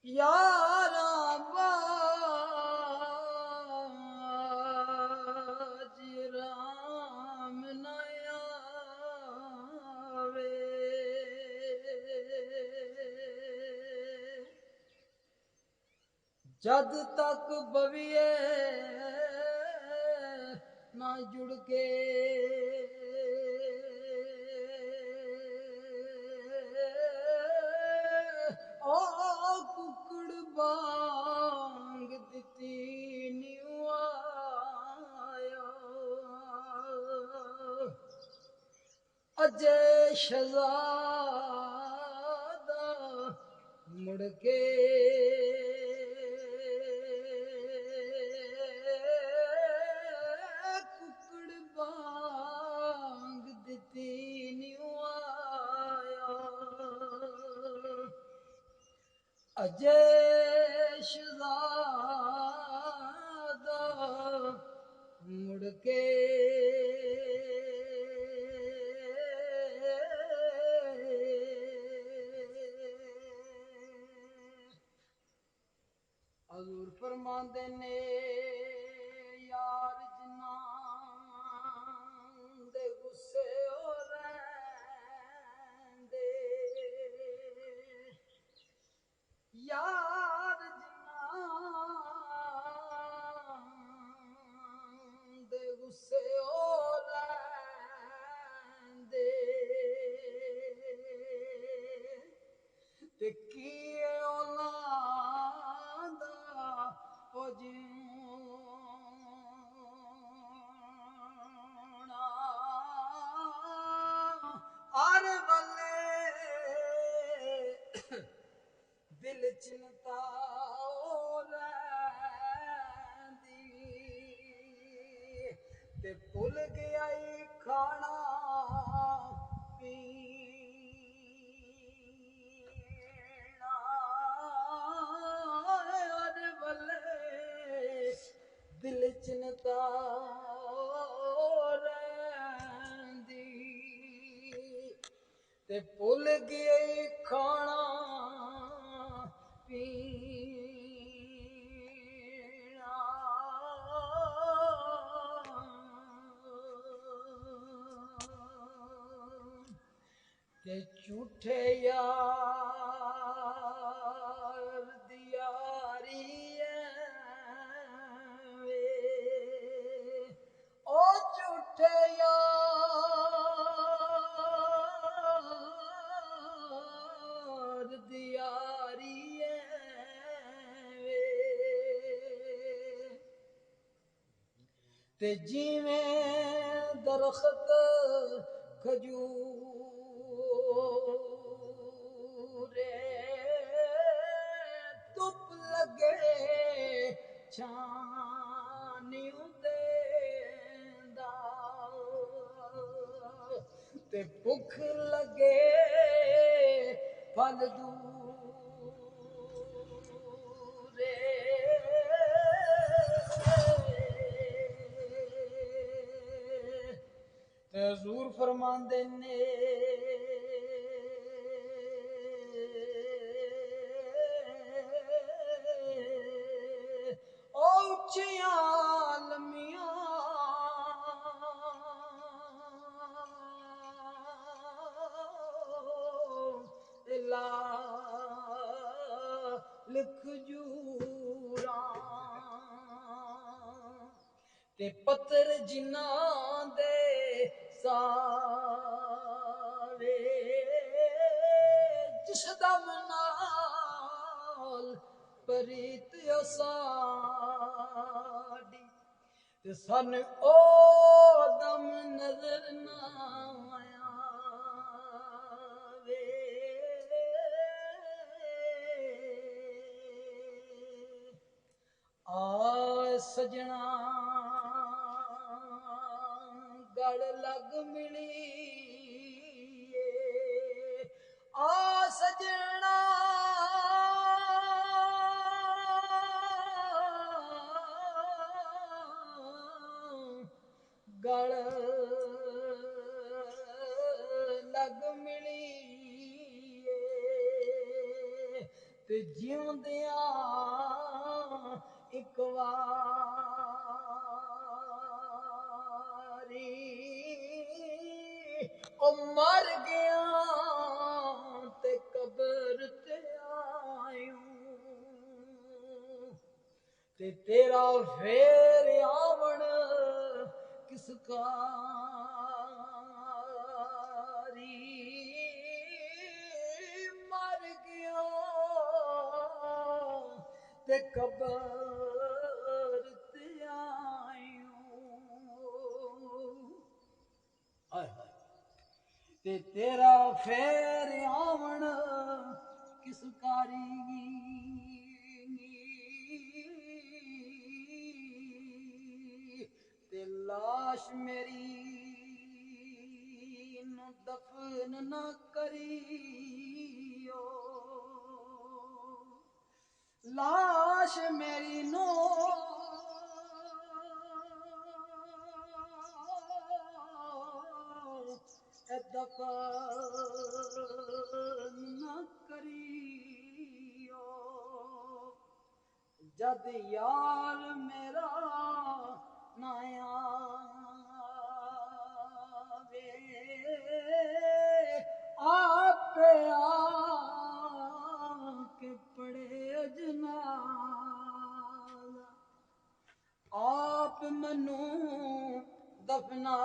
यारा बाज राम न आवे जद तक बविए ना जुड़ के ओ कुकड़ बांग दिती न्यू आया अजय शहजादा मुड़ के कुकड़ बांग दिती न्यू आया अजय शहजादा मुड़ के हजूर फरमांदे ने यार जिन्ना दे गुस्से हो रैंदे यार जिन्ना दे गुस्से हो रैंदे ते की औलादा ओ जीना आर वाले दिल चिंता रैंदी ते भुल गया खाना पीना अरे बल्ले दिल चिंता रैंदी ते भुल गए खाना पीना ते झूठे यार दियारी ओ झूठे यार दियारी ते जिवें दरख्त खजूरे धुप लगे छानी देंदा ते भुख लगे फल दूरे हजूर फरमांदे ने ओ उच्चियां लम्मियां लाल खजूरां ते पत्तर जिन्हां दे सावे जिस दम नाल प्रीत साडी ते सन ओ दम नजर ना आवे आ सजना गल लग मिली आ सजना गल लग मिली ते जिउंदियां एक वारी ओ मर गया ते कबर ते आयूं ते तेरा फेर आवण किस कारी मर गया ते कबर ते आयूं ते तेरा फेर आवण किस कारी ते लाश मेरी नु दफन न करियो लाश मेरी नो दफन न करियो जद यार मेरा नाया वे आप आके पड़े अजनाजा आप मनु दफना